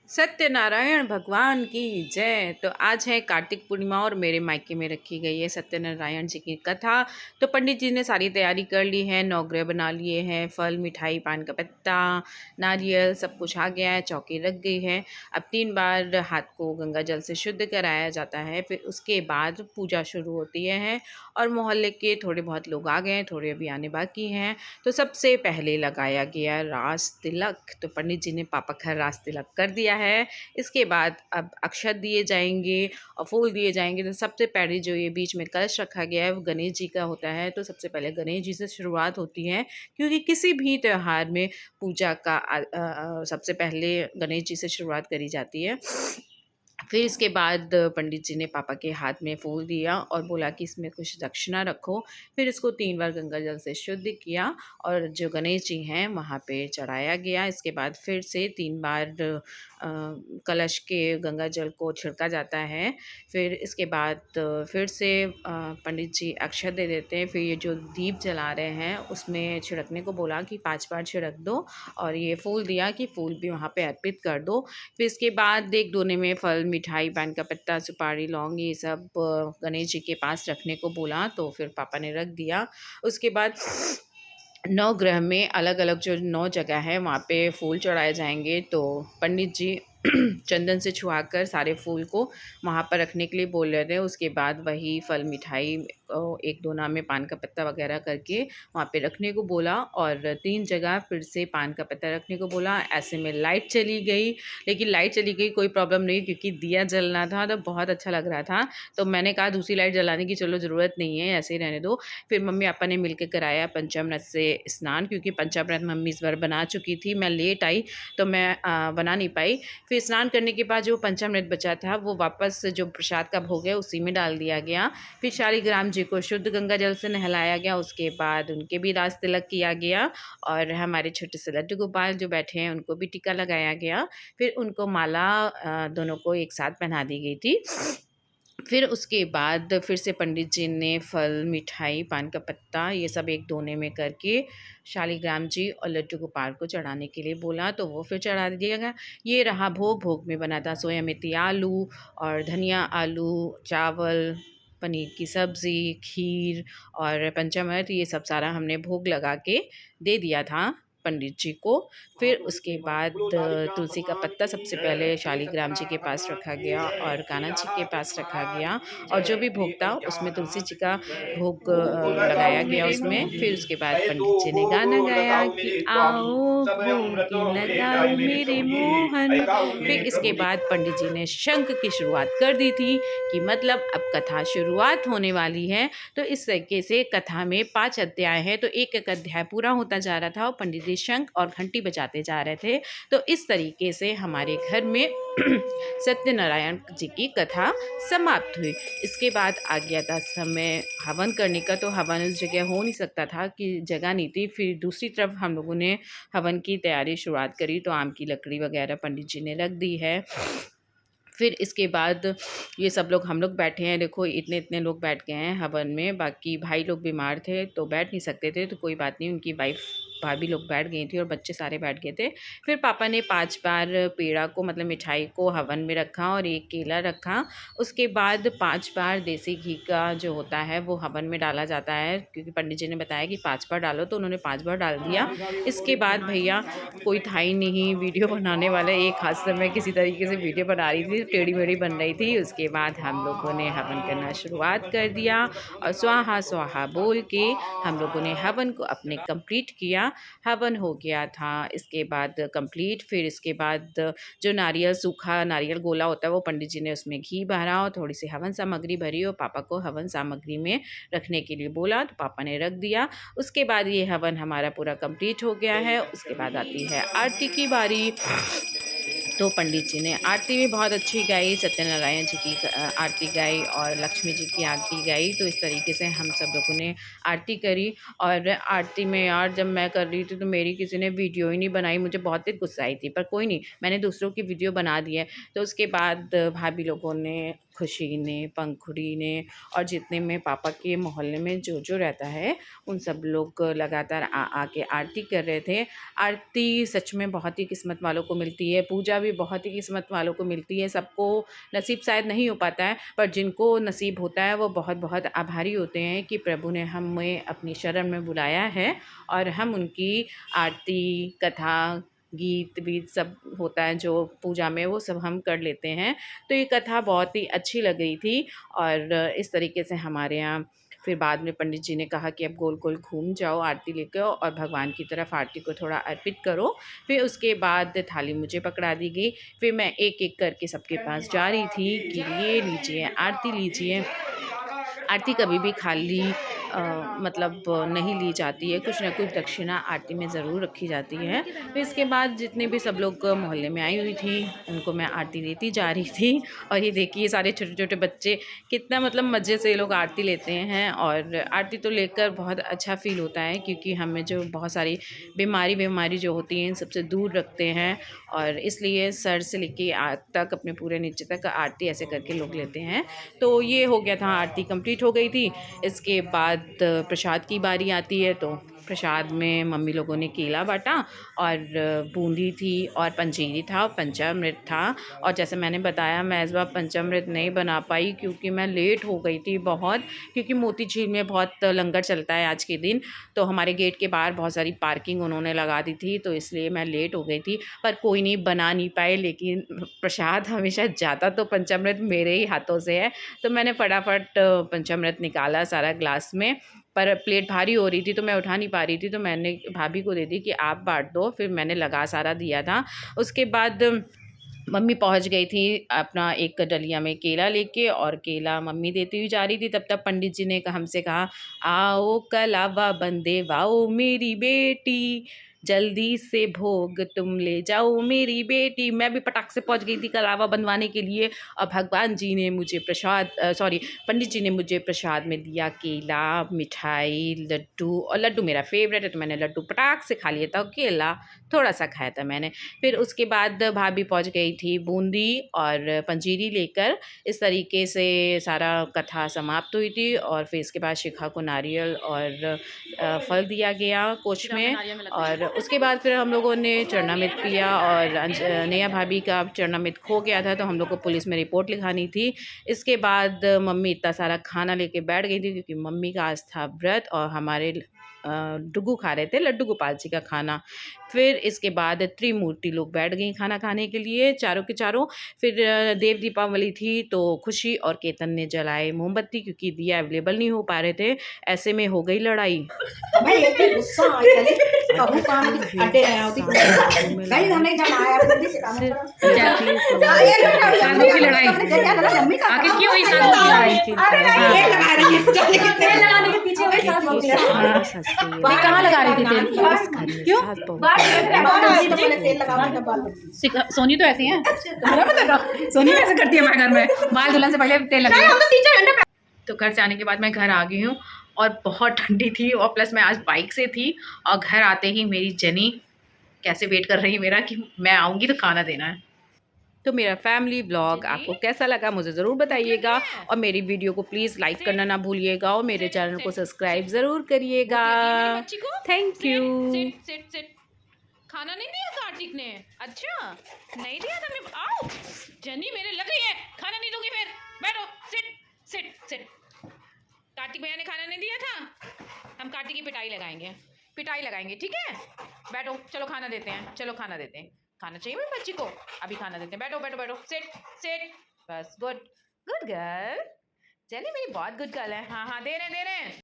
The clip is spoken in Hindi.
सत्यनारायण भगवान की जय। तो आज है कार्तिक पूर्णिमा और मेरे मायके में रखी गई है सत्यनारायण जी की कथा। तो पंडित जी ने सारी तैयारी कर ली है, नौग्रह बना लिए हैं, फल मिठाई पान का पत्ता नारियल सब कुछ आ गया है, चौकी रख गई है। अब 3 बार हाथ को गंगा जल से शुद्ध कराया जाता है, फिर उसके बाद पूजा शुरू होती है। और मोहल्ले के थोड़े बहुत लोग आ गए हैं, थोड़े अभी आने बाकी हैं। तो सबसे पहले लगाया गया रास तिलक। तो पंडित जी ने पापा का रास तिलक कर दिया है। इसके बाद अब अक्षत दिए जाएंगे और फूल दिए जाएंगे। तो सबसे पहले जो ये बीच में कलश रखा गया है वो गणेश जी का होता है। तो सबसे पहले गणेश जी से शुरुआत होती है, क्योंकि किसी भी त्यौहार में पूजा का सबसे पहले गणेश जी से शुरुआत करी जाती है। फिर इसके बाद पंडित जी ने पापा के हाथ में फूल दिया और बोला कि इसमें कुछ दक्षिणा रखो। फिर इसको 3 बार गंगा जल से शुद्ध किया और जो गणेश जी हैं वहाँ पे चढ़ाया गया। इसके बाद फिर से 3 बार कलश के गंगा जल को छिड़का जाता है। फिर इसके बाद फिर से पंडित जी अक्षत दे देते हैं। फिर ये जो दीप जला रहे हैं उसमें छिड़कने को बोला कि 5 बार छिड़क दो, और ये फूल दिया कि फूल भी वहाँ पे अर्पित कर दो। फिर इसके बाद एक दोने में फल मिठाई पान का पत्ता सुपारी लौंग ये सब गणेश जी के पास रखने को बोला, तो फिर पापा ने रख दिया। उसके बाद 9 ग्रह में अलग अलग जो 9 जगह है वहाँ पे फूल चढ़ाए जाएंगे। तो पंडित जी चंदन से छुआकर सारे फूल को वहाँ पर रखने के लिए बोल रहे थे। उसके बाद वही फल मिठाई एक दोना में पान का पत्ता वगैरह करके वहाँ पे रखने को बोला, और 3 जगह फिर से पान का पत्ता रखने को बोला। ऐसे में लाइट चली गई, लेकिन लाइट चली गई कोई प्रॉब्लम नहीं, क्योंकि दिया जलना था तो बहुत अच्छा लग रहा था। तो मैंने कहा दूसरी लाइट जलाने की चलो ज़रूरत नहीं है, ऐसे ही रहने दो। फिर मम्मी पापा ने मिलकर कराया पंचामृत से स्नान, क्योंकि पंचामृत मम्मी इस बार बना चुकी थी। मैं लेट आई तो मैं बना नहीं पाई। फिर स्नान करने के बाद जो पंचामृत बचा था वो वापस जो प्रसाद का भोग है उसी में डाल दिया गया। फिर शालिग्राम जी को शुद्ध गंगा जल से नहलाया गया। उसके बाद उनके भी रास तिलक किया गया, और हमारे छोटे से लड्डू गोपाल जो बैठे हैं उनको भी टीका लगाया गया। फिर उनको माला दोनों को एक साथ पहना दी गई थी। फिर उसके बाद फिर से पंडित जी ने फल मिठाई पान का पत्ता ये सब एक दोने में करके शालिग्राम जी और लड्डू गोपाल को चढ़ाने के लिए बोला, तो वो फिर चढ़ा दिया गया। ये रहा भोग। भोग में बना था सोयामेथी आलू और धनिया आलू चावल पनीर की सब्ज़ी खीर और पंचामृत, ये सब सारा हमने भोग लगा के दे दिया था पंडित जी को। फिर उसके बाद तुलसी का पत्ता सबसे पहले शालिग्राम जी के पास रखा गया और कान्हा जी के पास रखा गया, और जो भी भोग था उसमें तुलसी जी का भोग लगाया गया उसमें। फिर उसके बाद पंडित जी ने गाना गाया कि आओ भोग लगाओ मेरे मोहन। फिर इसके बाद पंडित जी ने शंख की शुरुआत कर दी थी कि मतलब अब कथा शुरुआत होने वाली है। तो इस तरीके से कथा में 5 अध्याय हैं, तो एक एक अध्याय पूरा होता जा रहा था और पंडित जी शंख और घंटी बजाते जा रहे थे। तो इस तरीके से हमारे घर में सत्यनारायण जी की कथा समाप्त हुई। इसके बाद आ गया था समय हवन करने का। तो हवन उस जगह हो नहीं सकता था कि जगह नहीं थी। फिर दूसरी तरफ हम लोगों ने हवन की तैयारी शुरुआत करी। तो आम की लकड़ी वगैरह पंडित जी ने रख दी है। फिर इसके बाद ये सब लोग हम लोग बैठे हैं, देखो इतने इतने लोग बैठ गए हैं हवन में। बाकी भाई लोग बीमार थे तो बैठ नहीं सकते थे, तो कोई बात नहीं, उनकी वाइफ भाभी लोग बैठ गई थी और बच्चे सारे बैठ गए थे। फिर पापा ने 5 बार पेड़ा को मतलब मिठाई को हवन में रखा और एक केला रखा। उसके बाद 5 बार देसी घी का जो होता है वो हवन में डाला जाता है, क्योंकि पंडित जी ने बताया कि 5 बार डालो, तो उन्होंने 5 बार डाल दिया। इसके बाद भैया कोई था ही नहीं वीडियो बनाने वाला, एक हाथ से मैं किसी तरीके से वीडियो बना रही थी, टेढ़ी मेढ़ी बन रही थी। उसके बाद हम लोगों ने हवन करना शुरुआत कर दिया और स्वाहा स्वाहा बोल के हम लोगों ने हवन को अपने कंप्लीट किया। हवन हो गया था इसके बाद कंप्लीट। फिर इसके बाद जो नारियल सूखा नारियल गोला होता है वो पंडित जी ने उसमें घी भरा और थोड़ी सी हवन सामग्री भरी और पापा को हवन सामग्री में रखने के लिए बोला, तो पापा ने रख दिया। उसके बाद ये हवन हमारा पूरा कंप्लीट हो गया है। उसके बाद आती है आरती की बारी। तो पंडित जी ने आरती भी बहुत अच्छी गाई, सत्यनारायण जी की आरती गाई और लक्ष्मी जी की आरती गाई। तो इस तरीके से हम सब लोगों ने आरती करी। और आरती में यार जब मैं कर रही थी तो मेरी किसी ने वीडियो ही नहीं बनाई, मुझे बहुत तेज गुस्सा आई थी, पर कोई नहीं, मैंने दूसरों की वीडियो बना दी है। तो उसके बाद भाभी लोगों ने खुशी ने, पंखुड़ी ने और जितने में पापा के मोहल्ले में जो रहता है उन सब लोग लगातार आके आरती कर रहे थे। आरती सच में बहुत ही किस्मत वालों को मिलती है, पूजा भी बहुत ही किस्मत वालों को मिलती है। सबको नसीब शायद नहीं हो पाता है, पर जिनको नसीब होता है वो बहुत बहुत आभारी होते हैं कि प्रभु ने हमें अपनी शरण में बुलाया है और हम उनकी आरती, कथा, गीत वीत सब होता है जो पूजा में, वो सब हम कर लेते हैं। तो ये कथा बहुत ही अच्छी लग रही थी और इस तरीके से हमारे यहाँ फिर बाद में पंडित जी ने कहा कि अब गोल गोल घूम जाओ, आरती लेकर और भगवान की तरफ आरती को थोड़ा अर्पित करो। फिर उसके बाद थाली मुझे पकड़ा दी गई। फिर मैं एक एक करके सबके पास जा रही थी कि ये लीजिए, आरती लीजिए। आरती कभी भी खाली मतलब नहीं ली जाती है, कुछ ना कुछ दक्षिणा आरती में ज़रूर रखी जाती है। फिर इसके बाद जितने भी सब लोग मोहल्ले में आई हुई थी उनको मैं आरती देती जा रही थी। और ये देखिए सारे छोटे छोटे बच्चे कितना मतलब मज़े से ये लोग आरती लेते हैं और आरती तो लेकर बहुत अच्छा फ़ील होता है, क्योंकि हमें जो बहुत सारी बीमारी जो होती हैं इन सबसे दूर रखते हैं। और इसलिए सर से लेके तक अपने पूरे नीचे तक आरती ऐसे करके लोग लेते हैं। तो ये हो गया था, आरती कंप्लीट हो गई थी। इसके बाद प्रसाद की बारी आती है, तो प्रसाद में मम्मी लोगों ने केला बाँटा और बूंदी थी और पंजीरी था और पंचामृत था। और जैसे मैंने बताया मैं इस बार पंचामृत नहीं बना पाई क्योंकि मैं लेट हो गई थी बहुत, क्योंकि मोती झील में बहुत लंगर चलता है आज के दिन। तो हमारे गेट के बाहर बहुत सारी पार्किंग उन्होंने लगा दी थी, तो इसलिए मैं लेट हो गई थी। पर कोई नहीं, बना नहीं पाए, लेकिन प्रसाद हमेशा जाता तो पंचामृत मेरे ही हाथों से है। तो मैंने फटाफट पंचामृत निकाला सारा ग्लास में, पर प्लेट भारी हो रही थी तो मैं उठा नहीं पा रही थी, तो मैंने भाभी को दे दी कि आप बाँट दो। फिर मैंने लगा सारा दिया था। उसके बाद मम्मी पहुंच गई थी अपना एक डलिया में केला लेके, और केला मम्मी देती हुई जा रही थी। तब तक पंडित जी ने हमसे कहा, आओ कलावा बंदे वाओ मेरी बेटी, जल्दी से भोग तुम ले जाओ मेरी बेटी। मैं भी पटाख से पहुंच गई थी कलावा बनवाने के लिए, और भगवान जी ने मुझे पंडित जी ने मुझे प्रसाद में दिया केला, मिठाई, लड्डू। और लड्डू मेरा फेवरेट है तो मैंने लड्डू पटाख से खा लिया था, और केला थोड़ा सा खाया था मैंने। फिर उसके बाद भाभी पहुंच गई थी बूंदी और पंजीरी लेकर। इस तरीके से सारा कथा समाप्त हुई थी, और फिर इसके बाद शिखा को नारियल और फल दिया गया कोच में। और उसके बाद फिर हम लोगों ने चरणामृत पिया, और नेहा भाभी का चरणामृत खो गया था तो हम लोग को पुलिस में रिपोर्ट लिखानी थी। इसके बाद मम्मी इतना सारा खाना लेके बैठ गई थी, क्योंकि मम्मी का आज था व्रत और हमारे डुगू खा रहे थे लड्डू गोपाल जी का खाना। फिर इसके बाद त्रिमूर्ति लोग बैठ गई खाना खाने के लिए, चारों के चारों। फिर देव दीपावली थी तो खुशी और केतन ने जलाए मोमबत्ती, क्योंकि दिया अवेलेबल नहीं हो पा रहे थे। ऐसे में हो गई लड़ाई। कहाँ लगा रही थी तेल? क्यों? सोनी तो ऐसी है, सोनी ऐसे करती है हमारे घर में, बाल दुल्हन से पहले तेल लगा। तो घर से आने के बाद मैं घर आ गई हूँ और बहुत ठंडी थी, और प्लस मैं आज बाइक से थी। और घर आते ही मेरी जनी कैसे वेट कर रही है मेरा कि मैं आऊँगी तो खाना देना है। तो मेरा फैमिली ब्लॉग आपको कैसा लगा मुझे ज़रूर बताइएगा, और मेरी वीडियो को प्लीज़ लाइक करना ना भूलिएगा, और मेरे चैनल को सब्सक्राइब ज़रूर करिएगा। Thank you. खाना नहीं दिया कार्तिक ने? अच्छा नहीं दिया था। मैं आओ जनी मेरे लग रही है, खाना नहीं दूंगी फिर। बैठो, सिट सिट सिट। कार्तिक भैया ने खाना नहीं दिया था, हम कार्तिक की पिटाई लगाएंगे, ठीक है? बैठो, चलो खाना देते हैं, चलो खाना देते हैं। खाना चाहिए मेरी बच्ची को, अभी खाना देते हैं। बैठो बैठो बैठो, सिट सिट, बस। गुड गुड गर्ल, चलिए मेरी बहुत गुड गर्ल है। हाँ हाँ, दे रहे हैं।